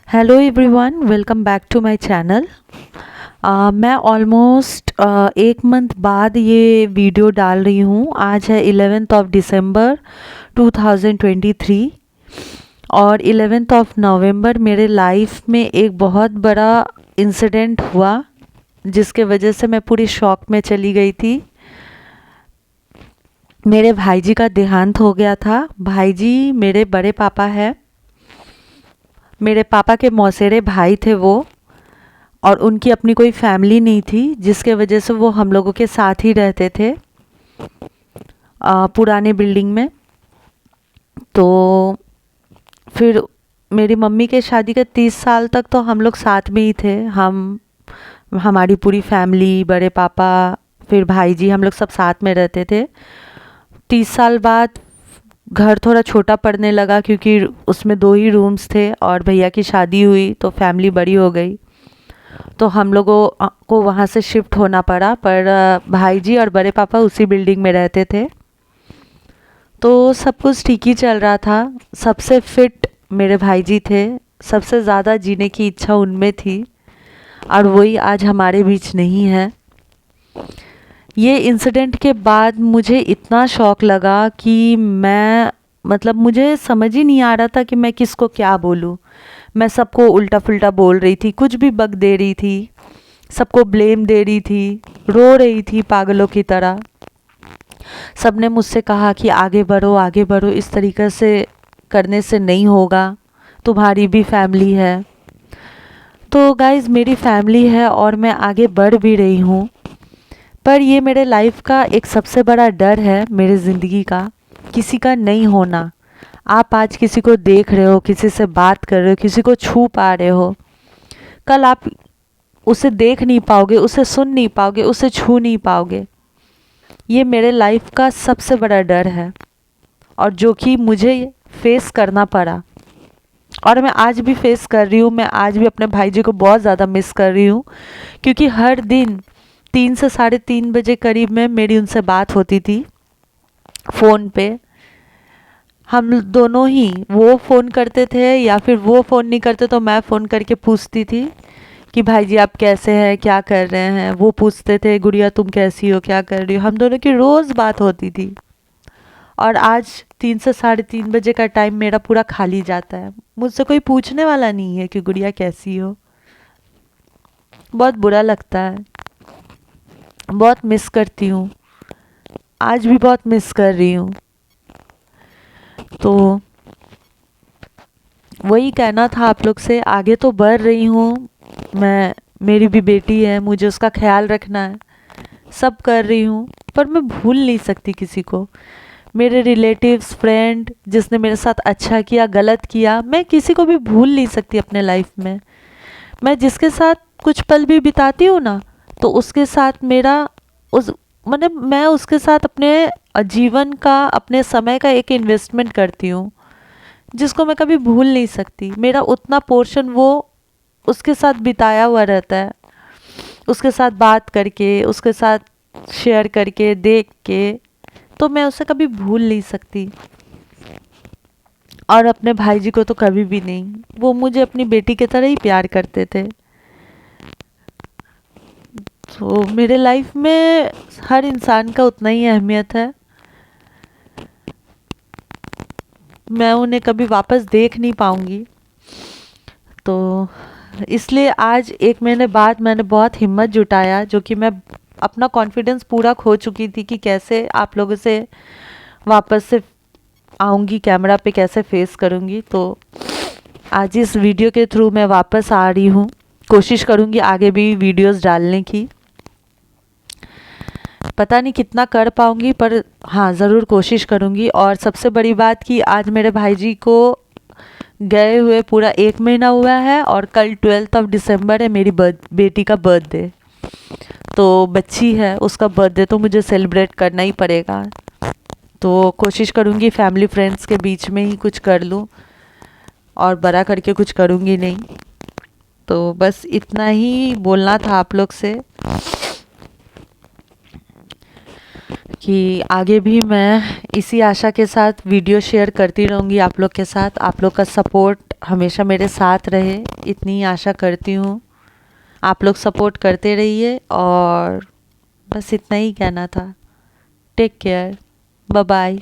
Hello everyone, welcome back to my channel. मैं almost 1 month बाद ये वीडियो डाल रही हूँ। आज है 11 दिसंबर 2023 और 11 नवंबर मेरे लाइफ में एक बहुत बड़ा इंसिडेंट हुआ जिसके वजह से मैं पूरी शॉक में चली गई थी। मेरे भाईजी का देहांत हो गया था। भाईजी मेरे बड़े पापा है, मेरे पापा के मौसेरे भाई थे वो, और उनकी अपनी कोई फैमिली नहीं थी जिसके वजह से वो हम लोगों के साथ ही रहते थे पुराने बिल्डिंग में। तो फिर मेरी मम्मी के शादी के 30 साल तक तो हम लोग साथ में ही थे। हमारी पूरी फैमिली, बड़े पापा, फिर भाई जी, हम लोग सब साथ में रहते थे। 30 साल बाद घर थोड़ा छोटा पड़ने लगा क्योंकि उसमें 2 ही रूम्स थे और भैया की शादी हुई तो फैमिली बड़ी हो गई, तो हम लोगों को वहाँ से शिफ्ट होना पड़ा। पर भाई जी और बड़े पापा उसी बिल्डिंग में रहते थे, तो सब कुछ ठीक ही चल रहा था। सबसे फिट मेरे भाई जी थे, सबसे ज़्यादा जीने की इच्छा उनमें थी, और वही आज हमारे बीच नहीं है। ये इंसिडेंट के बाद मुझे इतना शॉक लगा कि मुझे समझ ही नहीं आ रहा था कि मैं किसको क्या बोलूँ। मैं सबको उल्टा पुल्टा बोल रही थी, कुछ भी बक दे रही थी, सबको ब्लेम दे रही थी, रो रही थी पागलों की तरह। सबने मुझसे कहा कि आगे बढ़ो, इस तरीके से करने से नहीं होगा, तुम्हारी भी फैमिली है। तो गाइज़, मेरी फैमिली है और मैं आगे बढ़ भी रही हूँ, पर ये मेरे लाइफ का एक सबसे बड़ा डर है, मेरे ज़िंदगी का, किसी का नहीं होना। आप आज किसी को देख रहे हो, किसी से बात कर रहे हो, किसी को छू पा रहे हो, कल आप उसे देख नहीं पाओगे, उसे सुन नहीं पाओगे, उसे छू नहीं पाओगे। ये मेरे लाइफ का सबसे बड़ा डर है और जो कि मुझे फेस करना पड़ा, और मैं आज भी फेस कर रही हूँ। मैं आज भी अपने भाई जी को बहुत ज़्यादा मिस कर रही हूँ क्योंकि हर दिन 3 से 3:30 बजे करीब में मेरी उनसे बात होती थी फ़ोन पे। हम दोनों ही, वो फ़ोन करते थे या फिर वो फ़ोन नहीं करते तो मैं फ़ोन करके पूछती थी कि भाई जी आप कैसे हैं, क्या कर रहे हैं। वो पूछते थे गुड़िया तुम कैसी हो, क्या कर रही हो। हम दोनों की रोज़ बात होती थी, और आज 3 से 3:30 बजे का टाइम मेरा पूरा खाली जाता है। मुझसे कोई पूछने वाला नहीं है कि गुड़िया कैसी हो। बहुत बुरा लगता है, बहुत मिस करती हूँ, आज भी बहुत मिस कर रही हूँ। तो वही कहना था आप लोग से। आगे तो बढ़ रही हूँ मैं, मेरी भी बेटी है, मुझे उसका ख्याल रखना है, सब कर रही हूँ, पर मैं भूल नहीं सकती किसी को। मेरे रिलेटिव्स, फ्रेंड, जिसने मेरे साथ अच्छा किया, गलत किया, मैं किसी को भी भूल नहीं सकती अपने लाइफ में। मैं जिसके साथ कुछ पल भी बिताती हूँ ना, तो उसके साथ मेरा उस मैं उसके साथ अपने जीवन का, अपने समय का एक इन्वेस्टमेंट करती हूँ जिसको मैं कभी भूल नहीं सकती। मेरा उतना पोर्शन वो उसके साथ बिताया हुआ रहता है, उसके साथ बात करके, उसके साथ शेयर करके, देख के, तो मैं उसे कभी भूल नहीं सकती। और अपने भाई जी को तो कभी भी नहीं। वो मुझे अपनी बेटी की तरह ही प्यार करते थे। तो मेरे लाइफ में हर इंसान का उतना ही अहमियत है। मैं उन्हें कभी वापस देख नहीं पाऊंगी, तो इसलिए आज 1 महीने बाद मैंने बहुत हिम्मत जुटाया, जो कि मैं अपना कॉन्फिडेंस पूरा खो चुकी थी कि कैसे आप लोगों से वापस से आऊँगी, कैमरा पे कैसे फेस करूँगी। तो आज इस वीडियो के थ्रू मैं वापस आ रही हूँ। कोशिश करूँगी आगे भी वीडियोस डालने की। पता नहीं कितना कर पाऊँगी, पर हाँ ज़रूर कोशिश करूँगी। और सबसे बड़ी बात कि आज मेरे भाई जी को गए हुए पूरा 1 महीना हुआ है, और कल 12 दिसंबर है, मेरी बेटी का बर्थडे। तो बच्ची है, उसका बर्थडे तो मुझे सेलिब्रेट करना ही पड़ेगा। तो कोशिश करूँगी फैमिली फ्रेंड्स के बीच में ही कुछ कर लूँ, और बड़ा करके कुछ करूँगी नहीं। तो बस इतना ही बोलना था आप लोग से कि आगे भी मैं इसी आशा के साथ वीडियो शेयर करती रहूँगी आप लोग के साथ। आप लोग का सपोर्ट हमेशा मेरे साथ रहे, इतनी ही आशा करती हूँ। आप लोग सपोर्ट करते रहिए और बस इतना ही कहना था। Take care, bye bye.